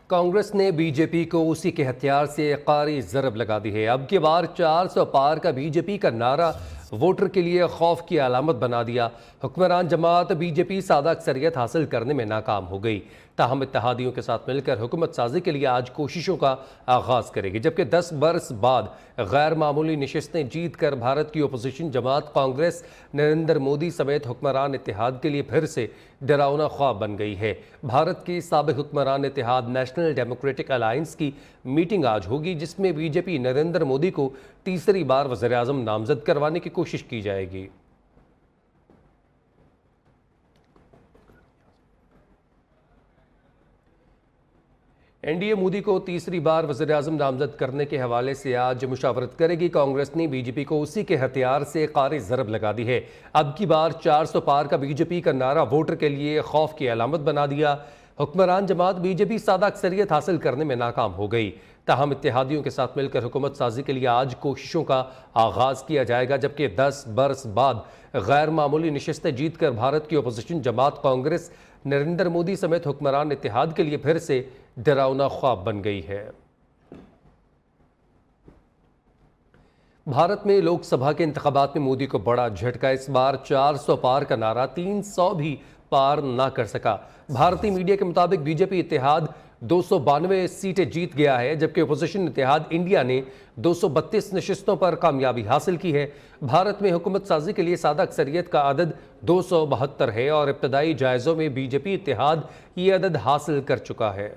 कांग्रेस ने बीजेपी को उसी के हथियार से कारी ज़रब लगा दी है। अब की बार 400 पार का बीजेपी का नारा वोटर के लिए खौफ की अलामत बना दिया। हुक्मरान जमात बीजेपी सादा अक्सरियत हासिल करने में नाकाम हो गई। ताहम इत्तेहादियों के साथ मिलकर हुकूमत साजी के लिए आज कोशिशों का आगाज करेगी, जबकि 10 बरस बाद गैर मामूली नशिस्तें जीत कर भारत की अपोजिशन जमात कांग्रेस नरेंद्र मोदी समेत हुक्मरान इत्तेहाद के लिए फिर से डरावना ख्वाब बन गई है। भारत के साबिक हुक्मरान इत्तेहाद नेशनल डेमोक्रेटिक अलायंस की मीटिंग आज होगी, जिसमें बीजेपी नरेंद्र मोदी को तीसरी बार वज़ीर-ए-आज़म नामजद करवाने की कोशिश की जाएगी। एनडीए मोदी को तीसरी बार वज़ीर-ए-आज़म नामजद करने के हवाले से आज मुशावरत करेगी। कांग्रेस ने बीजेपी को उसी के हथियार से कारी ज़रब लगा दी है। अब की बार 400 पार का बीजेपी का नारा वोटर के लिए खौफ की अलामत बना दिया। हुक्मरान जमात बीजेपी सादा अक्सरियत हासिल करने में नाकाम हो गई। ताहम इत्तेहादियों के साथ मिलकर हुकूमत साजी के लिए आज कोशिशों का आगाज किया जाएगा, जबकि 10 बरस बाद गैर मामूली नशिस्तें जीत कर भारत की अपोजिशन जमात कांग्रेस नरेंद्र मोदी समेत हुक्मरान इत्तेहाद के लिए फिर से डरावना ख्वाब बन गई है। भारत में लोकसभा के इंतखाबात में मोदी को बड़ा झटका। इस बार 400 पार का नारा 300 भी पार ना कर सका। भारतीय मीडिया के मुताबिक बीजेपी इत्तेहाद 292 सीटें जीत गया है, जबकि अपोजिशन इत्तेहाद इंडिया ने 232 नशिस्तों पर कामयाबी हासिल की है। भारत में हुकूमत साजी के लिए सादा अक्सरियत का अदद 272 है और इब्तदाई जायज़ों में बीजेपी इत्तेहाद ये अदद हासिल कर चुका है।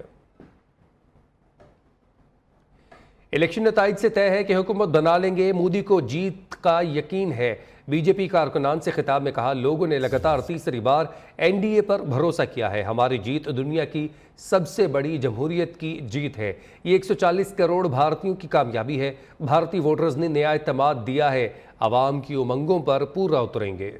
इलेक्शन नताइज से तय है कि हुकूमत बना लेंगे, मोदी को जीत का यकीन है। बीजेपी कारकुनान से खिताब में कहा, लोगों ने लगातार तीसरी बार एनडीए पर भरोसा किया है। हमारी जीत दुनिया की सबसे बड़ी जमहूरियत की जीत है। ये 140 करोड़ भारतीयों की कामयाबी है। भारतीय वोटर्स ने नया एतमाद दिया है। आवाम की उमंगों पर पूरा उतरेंगे।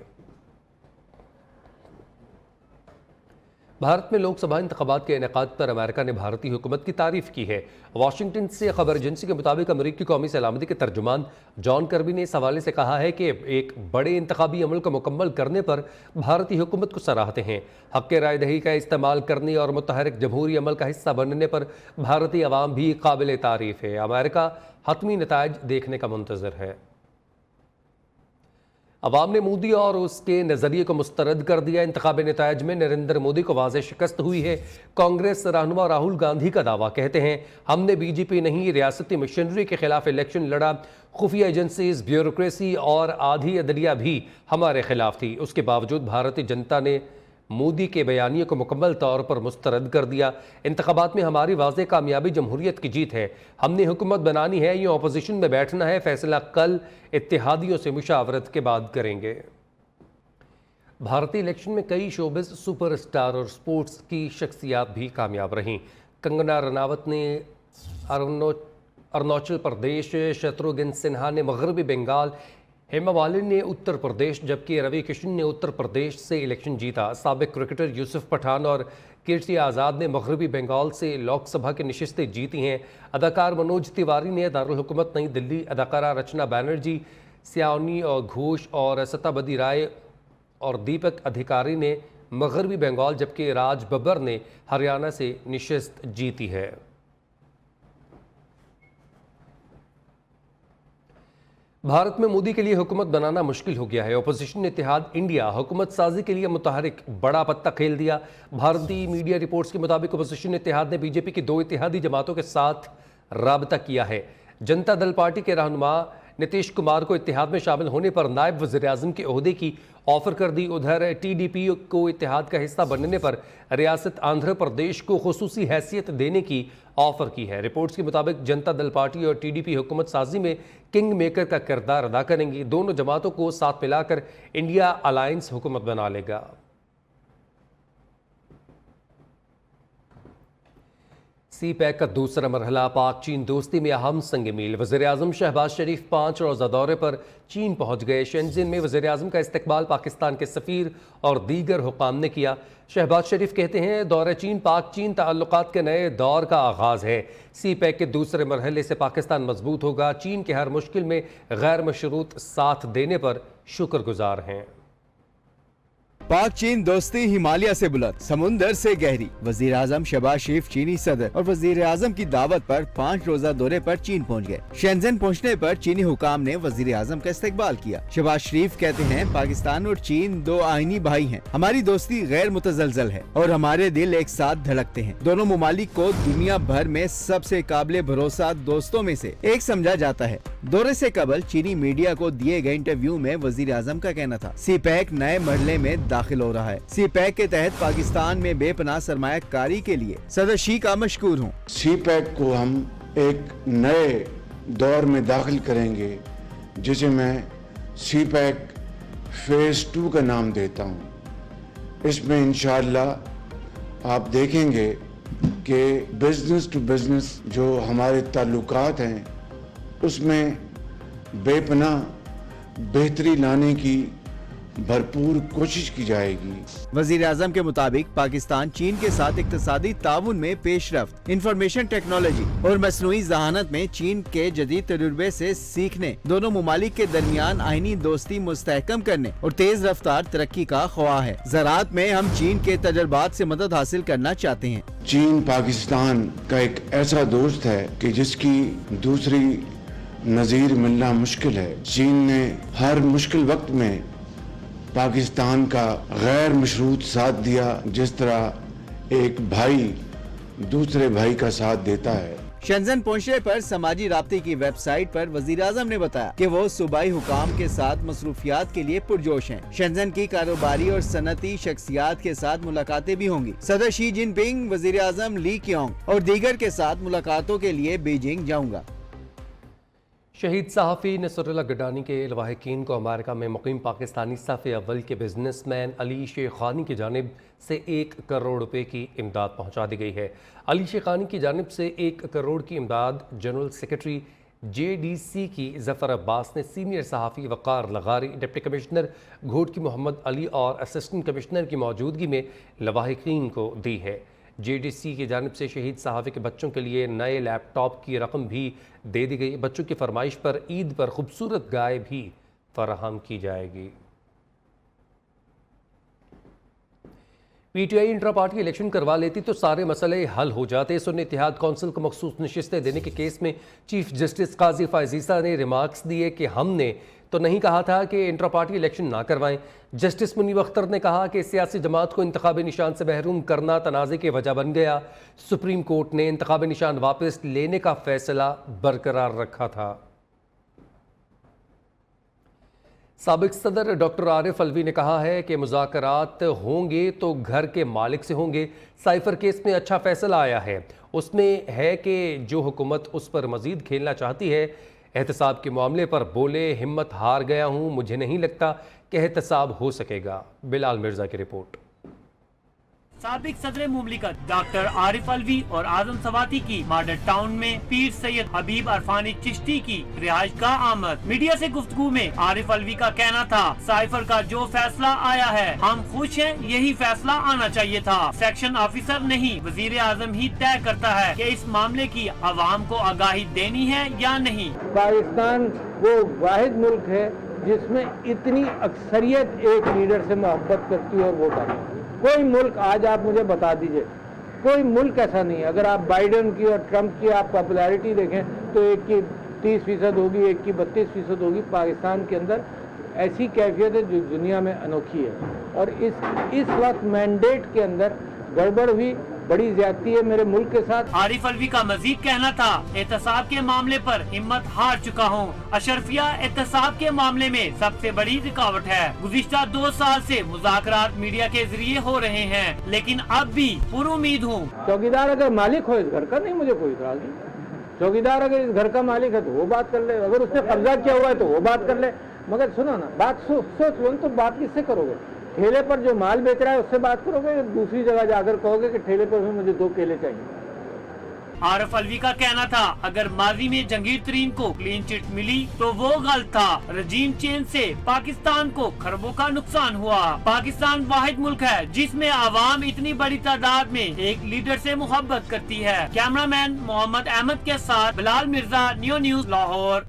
भारत में लोकसभा इंतखाबात के इनेकाद पर अमेरिका ने भारतीय हुकूमत की तारीफ की है। वाशिंगटन से खबर एजेंसी के मुताबिक अमेरिकी कौमी सलामती के तर्जुमान जॉन कर्बी ने इस हवाले से कहा है कि एक बड़े इंतखाबी अमल को मुकम्मल करने पर भारतीय हुकूमत को सराहते हैं। हक़ राय दही का इस्तेमाल करने और मुतहरिक जमहूरी अमल का हिस्सा बनने पर भारतीय अवाम भी काबिल तारीफ है। अमेरिका हतमी नताइज देखने का मुंतज़िर है। अवाम ने मोदी और उसके नज़रिए को मुस्तरद कर दिया। इंतखाबी नताइज में नरेंद्र मोदी को वाज़ेह शिकस्त हुई है। कांग्रेस रहनुमा राहुल गांधी का दावा, कहते हैं हमने बीजेपी नहीं रियासती मशीनरी के खिलाफ इलेक्शन लड़ा। खुफिया एजेंसीज, ब्यूरोक्रेसी और आधी अदलिया भी हमारे खिलाफ थी। उसके बावजूद भारतीय जनता ने मोदी के बयानिए को मुकम्मल तौर पर मुस्तरद कर दिया। इंतखाबात में हमारी वाज़ेह कामयाबी जमहूरियत की जीत है। हमने हुकूमत बनानी है या अपोजिशन में बैठना है, फैसला कल इत्तेहादियों से मुशावरत के बाद करेंगे। भारतीय इलेक्शन में कई शोबिस सुपरस्टार और स्पोर्ट्स की शख्सियात भी कामयाब रहीं। कंगना रनावत ने अरुणाचल प्रदेश, शत्रुघ्न सिन्हा ने मगरबी बंगाल, हेमा मालिनी ने उत्तर प्रदेश, जबकि रवि किशन ने उत्तर प्रदेश से इलेक्शन जीता। साबिक क्रिकेटर यूसुफ पठान और कीर्ति आज़ाद ने मगरबी बंगाल से लोकसभा की नशिस्तें जीती हैं। अदाकार मनोज तिवारी ने दारुल हुकूमत नई दिल्ली, अदाकारा रचना बैनर्जी, सियानी और घोष और सताबदी राय और दीपक अधिकारी ने मगरबी बंगाल, जबकि राज बब्बर ने हरियाणा से नशिस्त जीती है। भारत में मोदी के लिए हुकूमत बनाना मुश्किल हो गया है। अपोजिशन इत्तेहाद इंडिया हुकूमत साजी के लिए मुतहरिक बड़ा पत्ता खेल दिया। भारतीय मीडिया रिपोर्ट्स के मुताबिक अपोजिशन इत्तेहाद ने बीजेपी की 2 इत्तेहादी जमातों के साथ राबता किया है। जनता दल पार्टी के रहनुमा नीतीश कुमार को इत्तेहाद में शामिल होने पर नायब वज़ीर-ए-आज़म के ओहदे की ऑफर कर दी। उधर टीडीपी को इत्तेहाद का हिस्सा बनने पर रियासत आंध्र प्रदेश को खुसूसी हैसियत देने की ऑफर की है। रिपोर्ट्स के मुताबिक जनता दल पार्टी और टीडीपी हुकूमत साजी में किंग मेकर का किरदार अदा करेंगी। दोनों जमातों को साथ मिलाकर इंडिया अलायंस हुकूमत बना लेगा। सी पैक का दूसरा मरहला पाक चीन दोस्ती में अहम संग मील। वज़ीर-ए-आज़म शहबाज शरीफ 5 रोज़ा दौरे पर चीन पहुंच गए। शेंज़ेन में वज़ीर-ए-आज़म का इस्तकबाल पाकिस्तान के सफ़ीर और दीगर हुकाम ने किया। शहबाज शरीफ कहते हैं दौरे चीन पाक चीन ताल्लुकात के नए दौर का आगाज़ है। सी पैक के दूसरे मरहले से पाकिस्तान मजबूत होगा। चीन के हर मुश्किल में गैर मशरूत साथ देने पर शुक्रगुजार हैं। पाक चीन दोस्ती हिमालय से बुलंद, समुंदर से गहरी। वजीर आजम शहबाज शरीफ चीनी सदर और वजीर आजम की दावत पर 5 रोजा दौरे पर चीन पहुंच गए। शेंजन पहुंचने पर चीनी हुकाम ने वजीर आजम का इस्तकबाल किया। शहबाज शरीफ कहते हैं, पाकिस्तान और चीन 2 आईनी भाई हैं। हमारी दोस्ती गैर मुतजलजल है और हमारे दिल एक साथ धड़कते हैं। दोनों मुमालिक को दुनिया भर में सबसे काबिल भरोसा दोस्तों में से एक समझा जाता है। दौरे से कबल चीनी मीडिया को दिए गए इंटरव्यू में वजीर आजम का कहना था, सीपैक नए मरहले में दाखिल हो रहा है। सीपैक के तहत पाकिस्तान में बेपनाह सरमायाकारी के लिए सदर शी का मशकूर हूँ। सीपैक को हम एक नए दौर में दाखिल करेंगे, जिसे मैं सीपैक फेज 2 का नाम देता हूँ। इसमें इंशाअल्लाह आप देखेंगे कि बिजनेस टू बिजनेस जो हमारे ताल्लुकात हैं उसमें बेपनाह बेहतरी लाने की भरपूर कोशिश की जाएगी। वजीर आजम के मुताबिक पाकिस्तान चीन के साथ इक्तिसादी ताउन में पेशरफ्त, इंफॉर्मेशन टेक्नोलॉजी और मसनूई जहानत में चीन के जदीद तजुर्बे से सीखने, दोनों मुमालिक के दरमियान आईनी दोस्ती मुस्तहकम करने और तेज रफ्तार तरक्की का ख्वाह है। ज़राअत में हम चीन के तजर्बात से मदद हासिल करना चाहते हैं। चीन पाकिस्तान का एक ऐसा दोस्त है कि जिसकी दूसरी नज़ीर मिलना मुश्किल है। चीन ने हर मुश्किल वक्त में पाकिस्तान का गैर मशरूत साथ दिया, जिस तरह एक भाई दूसरे भाई का साथ देता है। शेंजन पहुंचने पर समाजी राब्ते की वेबसाइट पर वजीर आजम ने बताया कि वो सूबाई हुकाम के साथ मसरूफियात के लिए पुरजोश हैं। शेंजन की कारोबारी और सनती शख्सियात के साथ मुलाकातें भी होंगी। सदर शी जिनपिंग, वजीर आजम ली क्योंग और दीगर के साथ मुलाकातों के लिए बीजिंग जाऊंगा। शहीद सहाफ़ी नसरुल्लाह गडानी के लवाहिकीन को अमेरिका में मुकीम पाकिस्तानी सफ़े अव्वल के बिजनेसमैन अली शेखानी की जानिब से 1 करोड़ रुपए की इमदाद पहुंचा दी गई है। अली शेखानी की जानिब से 1 करोड़ की इमदाद जनरल सेक्रेटरी JDC की ज़फ़र अब्बास ने सीनियर सहाफ़ी वक़ार लगारी, डिप्टी कमिश्नर घोटकी मोहम्मद अली और असिस्टेंट कमिश्नर की मौजूदगी में लवाहिकीन को दी है। JDC की जानिब से शहीद सहाफ़ी के बच्चों के लिए नए लैपटॉप की रकम भी दे दी गई। बच्चों की फरमाइश पर ईद पर खूबसूरत गाय भी फराहम की जाएगी। PTI इंट्रा पार्टी इलेक्शन करवा लेती तो सारे मसले हल हो जाते। सुन्नी इत्तेहाद कौंसिल को मखसूस नशिस्तें देने के केस में चीफ जस्टिस काजी फायजीसा ने रिमार्क्स दिए कि हमने तो नहीं कहा था कि इंट्रा पार्टी इलेक्शन ना करवाएं। जस्टिस मुनीब अख्तर ने कहा कि सियासी जमात को इंतखाबी निशान से महरूम करना तनाज़े की वजह बन गया। सुप्रीम कोर्ट ने इंतखाबी निशान वापस लेने का फैसला बरकरार रखा था। साबिक सदर डॉक्टर आरिफ अलवी ने कहा है कि मुज़ाकरात होंगे तो घर के मालिक से होंगे। साइफर केस में अच्छा फैसला आया है, उसमें है कि जो हुकूमत उस पर मज़ीद खेलना चाहती है। एहतसाब के मामले पर बोले, हिम्मत हार गया हूँ, मुझे नहीं लगता कि एहतसाब हो सकेगा। बिलाल मिर्जा की रिपोर्ट। साबिक सदर मुमलिकत डॉक्टर आरिफ अलवी और आजम सवाती की मॉडल टाउन में पीर सैयद हबीब अरफानी चिश्ती की रिहाइश का आमद। मीडिया से गुफ्तगू में आरिफ अलवी का कहना था, साइफर का जो फैसला आया है हम खुश हैं, यही फैसला आना चाहिए था। सेक्शन ऑफिसर नहीं, वजीर आजम ही तय करता है कि इस मामले की आवाम को आगाही देनी है या नहीं। पाकिस्तान वो वाहिद मुल्क है जिसमें इतनी अक्सरियत एक लीडर से मोहब्बत करती है और वो करती है। कोई मुल्क आज आप मुझे बता दीजिए, कोई मुल्क ऐसा नहीं है। अगर आप बाइडेन की और ट्रंप की आप पॉपुलैरिटी देखें तो एक की 30% होगी, एक की 32% होगी। पाकिस्तान के अंदर ऐसी कैफियत है जो दुनिया में अनोखी है। और इस वक्त मैंडेट के अंदर गड़बड़ हुई, बड़ी ज्यादती है मेरे मुल्क के साथ। आरिफ अलवी का मजीद कहना था, एहतसाब के मामले पर हिम्मत हार चुका हूँ। अशरफिया एहतसाब के मामले में सबसे बड़ी रुकावट है। गुज़िश्ता 2 साल से मुज़ाकरात मीडिया के जरिए हो रहे हैं, लेकिन अब भी पुरुमीद हूँ। चौकीदार अगर मालिक हो इस घर का, नहीं मुझे कोई इतराज नहीं। चौकीदार अगर इस घर का मालिक है तो वो बात कर ले, अगर उसने कब्जा किया हुआ है तो वो बात कर ले। मगर सुनो ना, बात सोच लो तो बात किससे करोगे? ठेले पर जो माल बेच रहा है उससे बात करोगे, दूसरी जगह जाकर कहोगे कि ठेले पर भी मुझे 2 केले चाहिए। आरिफ अलवी का कहना था, अगर माजी में जंगीर तरीन को क्लीन चिट मिली तो वो गलत था। रजीम चेंज से पाकिस्तान को खरबों का नुकसान हुआ। पाकिस्तान वाहिद मुल्क है जिसमें आवाम इतनी बड़ी तादाद में एक लीडर से मोहब्बत करती है। कैमरामैन मोहम्मद अहमद के साथ बिलाल मिर्जा, न्यू न्यूज लाहौर।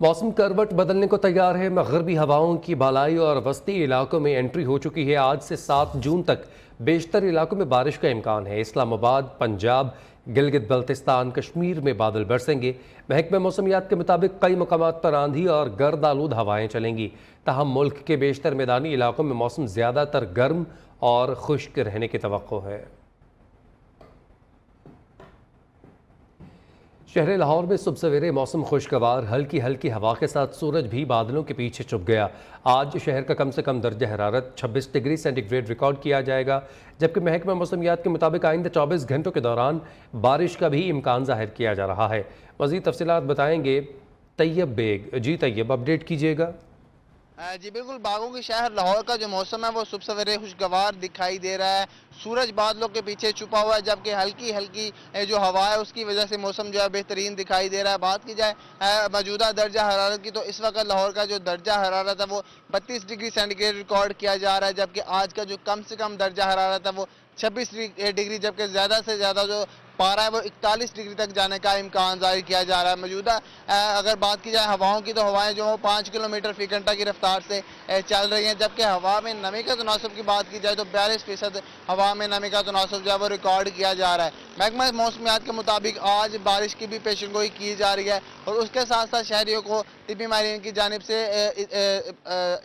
मौसम करवट बदलने को तैयार है। मगरबी हवाओं की बालाई और वस्ती इलाकों में एंट्री हो चुकी है। आज से 7 जून तक बेशतर इलाकों में बारिश का इम्कान है। इस्लामाबाद, पंजाब, गिलगित बल्तिस्तान, कश्मीर में बादल बरसेंगे। महकमे मौसमियात के मुताबिक कई मकामात पर आंधी और गर्द आलूद हवाएं चलेंगी। ताहम मुल्क के बेशतर मैदानी इलाकों में मौसम ज़्यादातर गर्म और खुश्क रहने की तवक्को है। शहर लाहौर में सुबह सवेरे मौसम खुशगवार, हल्की हल्की हवा के साथ सूरज भी बादलों के पीछे छुप गया। आज शहर का कम से कम दर्जा हरारत 26 डिग्री सेंटीग्रेड रिकॉर्ड किया जाएगा, जबकि महकमा मौसमियात के मुताबिक आइंदा 24 घंटों के दौरान बारिश का भी इम्कान जाहिर किया जा रहा है। मज़ीद तफसीलात बताएंगे तैयब बेग। जी तैयब, अपडेट कीजिएगा। जी बिल्कुल, बागों की शहर लाहौर का जो मौसम है वो सुबह सवेरे खुशगवार दिखाई दे रहा है। सूरज बादलों के पीछे छुपा हुआ है, जबकि हल्की हल्की जो हवा है उसकी वजह से मौसम जो है बेहतरीन दिखाई दे रहा है। बात की जाए मौजूदा दर्जा हरारत की, तो इस वक्त लाहौर का जो दर्जा हरारत है वो 32 डिग्री सेंटीग्रेड रिकॉर्ड किया जा रहा है, जबकि आज का जो कम से कम दर्जा हरारत है वो 26 डिग्री, जबकि ज़्यादा से ज़्यादा जो पारा है वो 41 डिग्री तक जाने का इम्कान जाहिर किया जा रहा है। मौजूदा अगर बात की जाए हवाओं की, तो हवाएं जो 5 किलोमीटर फी घंटा की रफ्तार से चल रही हैं, जबकि हवा में नमी का तनासब की बात की जाए तो 42% हवा में नमी का तनासब जो है वो रिकॉर्ड किया जा रहा है। महकमा मौसमियात के मुताबिक आज बारिश की भी पेशेनगोई की जा रही है और उसके साथ साथ शहरियों को तिब्बी माहिरीन की जानिब से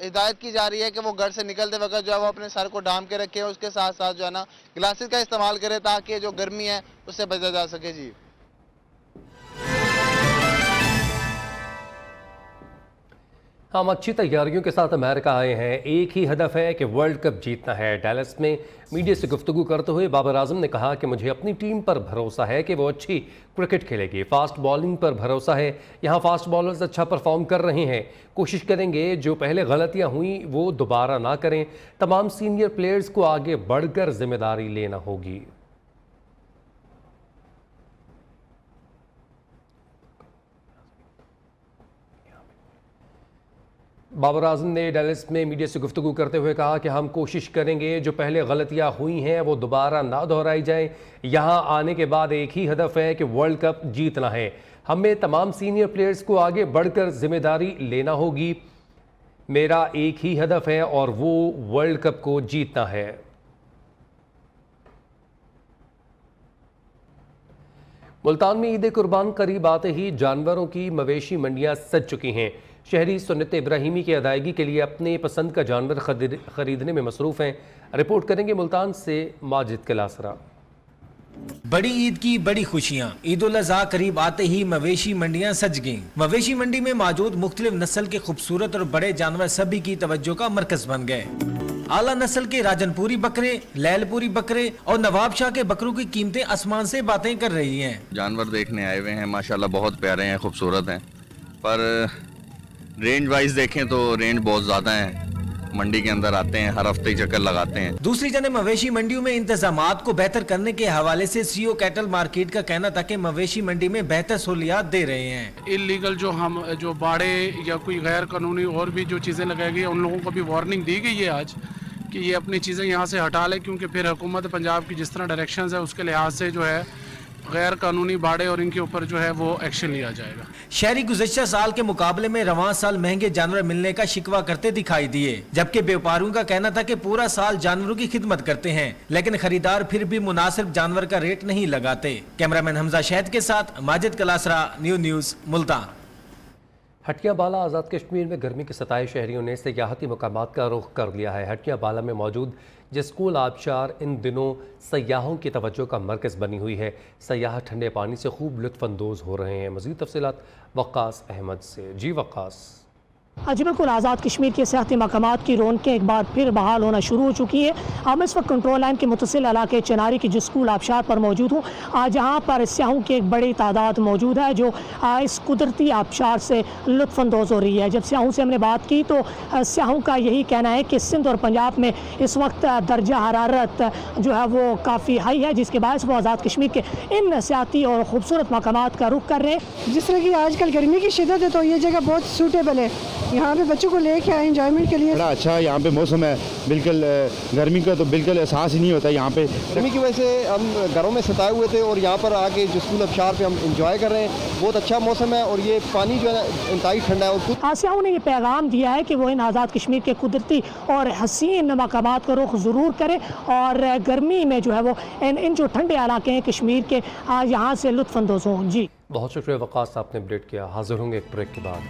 हिदायत की जा रही है कि वो घर से निकलते वक्त जो है वो अपने सर को ढांप के रखें, उसके साथ साथ जो है ना ग्लासेस का इस्तेमाल करें ताकि जो गर्मी है उससे बचा जा सके। जी हम अच्छी तैयारियों के साथ अमेरिका आए हैं। एक ही हदफ है कि वर्ल्ड कप जीतना है। डैलस में मीडिया से गुफ्तगू करते हुए बाबर आजम ने कहा कि मुझे अपनी टीम पर भरोसा है कि वो अच्छी क्रिकेट खेलेगी। फास्ट बॉलिंग पर भरोसा है, यहाँ फास्ट बॉलर्स अच्छा परफॉर्म कर रहे हैं। कोशिश करेंगे जो पहले गलतियाँ हुई वो दोबारा ना करें। तमाम सीनियर प्लेयर्स को आगे बढ़कर जिम्मेदारी लेना होगी। बाबर आजम ने डैलस में मीडिया से गुफ्तगू करते हुए कहा कि हम कोशिश करेंगे जो पहले गलतियां हुई हैं वो दोबारा ना दोहराई जाएं। यहां आने के बाद एक ही हदफ है कि वर्ल्ड कप जीतना है। हमें तमाम सीनियर प्लेयर्स को आगे बढ़कर जिम्मेदारी लेना होगी। मेरा एक ही हदफ है और वो वर्ल्ड कप को जीतना है। मुल्तान में ईद कुर्बान करीब आते ही जानवरों की मवेशी मंडियां सज चुकी हैं। शहरी सुन्नत इब्राहिमी की अदायगी के लिए अपने पसंद का जानवर खरीदने में मसरूफ़ हैं। रिपोर्ट करेंगे मुल्तान से माजिद कलासरा। बड़ी ईद की बड़ी खुशियाँ। ईद उल अज़हा करीब आते ही मवेशी मंडियाँ सज गईं। मवेशी मंडी में मौजूद मुख्तलिफ नस्ल के खूबसूरत और बड़े जानवर सभी की तवज्जो का मरकज बन गए। आला नस्ल के राजनपुरी बकरे, लैलपुरी बकरे और नवाब शाह के बकरों की कीमतें आसमान से बातें कर रही हैं। जानवर देखने आए हुए हैं, माशाल्लाह बहुत प्यारे हैं, खूबसूरत हैं, पर रेंज वाइज देखें तो रेंज बहुत ज़्यादा है। मंडी के अंदर आते हैं, हर हफ्ते चक्कर लगाते हैं। दूसरी जने मवेशी मंडियों में इंतजामात को बेहतर करने के हवाले से सीओ कैटल मार्केट का कहना था कि मवेशी मंडी में बेहतर सहूलियात दे रहे हैं। इलीगल जो बाड़े या कोई गैर कानूनी और भी जो चीज़ें लगाई गई उन लोगों को भी वार्निंग दी गई है आज कि ये अपनी चीज़ें यहाँ से हटा लें, क्योंकि फिर हुकूमत पंजाब की जिस तरह डायरेक्शंस है उसके लिहाज से जो है गैर कानूनी बाड़े और इनके ऊपर जो है वो एक्शन लिया जाएगा। शहरी गुज़श्ता साल के मुकाबले में रवां साल महंगे जानवर मिलने का शिकवा करते दिखाई दिए, जबकि व्यापारियों का कहना था कि पूरा साल जानवरों की खिदमत करते हैं, लेकिन खरीदार फिर भी मुनासिब जानवर का रेट नहीं लगाते। कैमरामैन हमजा शहद के साथ माजिद कलासरा, न्यूज़ मुल्तान। हटियां बाला आज़ाद कश्मीर में गर्मी के सताए शहरियों ने सियाहती मकामात का रुख कर लिया है। हटियां बाला में मौजूद जस्कूल आबशार इन दिनों सयाहों की तवज्जो का मरकज़ बनी हुई है। सयाह ठंडे पानी से खूब लुत्फ़अंदोज़ हो रहे हैं। मज़ीद तफसीलात वक्कास अहमद से। जी वक्कास। जी बिल्कुल, आज़ाद कश्मीर के सियाहती मकामात की रौनकें एक बार फिर बहाल होना शुरू हो चुकी है। हम इस वक्त कंट्रोल लाइन के मुतसिल इलाके चनारी की जस्कूल आबशार पर मौजूद हूँ। जहाँ पर स्याहों की एक बड़ी तादाद मौजूद है जो इस कुदरती आबशार से लुत्फ़अंदोज़ हो रही है। जब स्याहों से हमने बात की तो स्याहों का यही कहना है कि सिंध और पंजाब में इस वक्त दर्जा हरारत जो है वो काफ़ी हाई है, जिसके बायस वो आज़ाद कश्मीर के इन सियाहती और ख़ूबसूरत मकामात का रुख कर रहे हैं। जिस तरह की आजकल गर्मी की शिद्दत है तो ये जगह बहुत सूटेबल है। यहाँ पे बच्चों को लेके आए एंजॉयमेंट के लिए। बड़ा अच्छा यहाँ पे मौसम है, बिल्कुल गर्मी का तो बिल्कुल एहसास ही नहीं होता यहाँ पे। गर्मी की वजह से हम घरों में सताए हुए थे और यहाँ पर आके जो स्कूल अबशार पे हम इंजॉय कर रहे हैं। बहुत अच्छा मौसम है और ये पानी जो है इंतहाई ठंडा है। और आसियाओं ने ये पैगाम दिया है कि वो इन आज़ाद कश्मीर के कुदरती और हसीन मकामात का रुख ज़रूर करें और गर्मी में जो है वो इन जो ठंडे इलाके हैं कश्मीर के यहाँ से लुत्फ़अंदोज़ हों। जी बहुत शुक्रिया वक़ास, आपने अपडेट किया। हाजिर होंगे एक ब्रेक के बाद।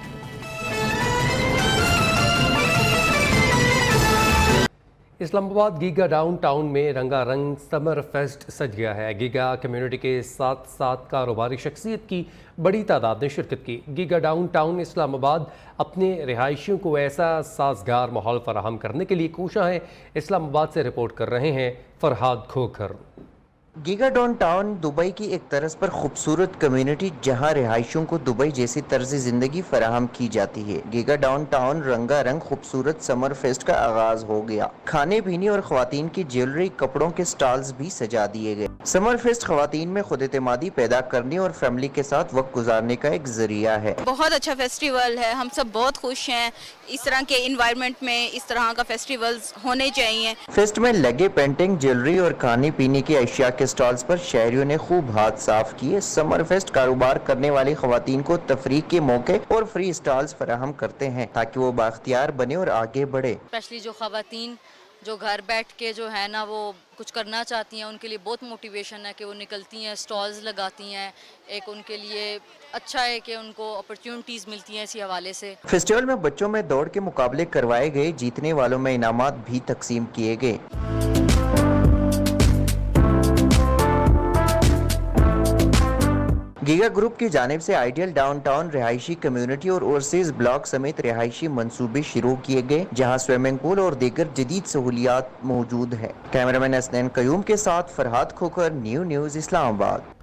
इस्लामाबाद गीगा डाउन टाउन में रंगारंग समर फेस्ट सज गया है। गीगा कम्युनिटी के साथ साथ कारोबारी शख्सियत की बड़ी तादाद ने शिरकत की। गीगा डाउन टाउन इस्लामाबाद अपने रिहायशियों को ऐसा साजगार माहौल फराहम करने के लिए कोशा है। इस्लामाबाद से रिपोर्ट कर रहे हैं Farhad Khokhar. Giga down town Dubai की एक तरस पर खूबसूरत कम्युनिटी जहां रिहायशियों को दुबई जैसी तर्ज जिंदगी फराहम की जाती है। गीगा डाउन टाउन रंगारंग खूबसूरत समर फेस्ट का आगाज हो गया। खाने पीने और ख्वातीन की ज्वेलरी कपड़ों के स्टॉल्स भी सजा दिए गए। समर फेस्ट ख्वातीन में खुद एतमादी पैदा करने और फैमिली के साथ वक्त गुजारने का एक जरिया है। बहुत अच्छा फेस्टिवल है, हम सब बहुत खुश हैं। इस तरह के इन्वायरमेंट में इस तरह का फेस्टिवल्स होने चाहिए। फेस्ट में लगे पेंटिंग, ज्वेलरी और खाने पीने की अशिया के स्टॉल्स पर शहरियों ने खूब हाथ साफ किए। समर फेस्ट कारोबार करने वाली खवातीन को तफरीक के मौके और फ्री स्टॉल्स फराहम करते हैं ताकि वो बाख्तियार बने और आगे बढ़े। स्पेशली जो खवातीन जो घर बैठ के जो है ना वो कुछ करना चाहती हैं, उनके लिए बहुत मोटिवेशन है कि वो निकलती हैं, स्टॉल्स लगाती हैं। एक उनके लिए अच्छा है कि उनको अपॉर्चुनिटीज़ मिलती हैं इसी हवाले से। फेस्टिवल में बच्चों में दौड़ के मुकाबले करवाए गए, जीतने वालों में इनामात भी तकसीम किए गए। गीगा ग्रुप की जानिब से आइडियल डाउनटाउन रिहायशी कम्युनिटी और ओवरसीज ब्लॉक समेत रिहायशी मंसूबे शुरू किए गए, जहां स्विमिंग पूल और दीगर जदीद सहूलियात मौजूद है। कैमरामैन असनैन कयूम के साथ फरहाद खोखर, न्यूज़ इस्लामाबाद।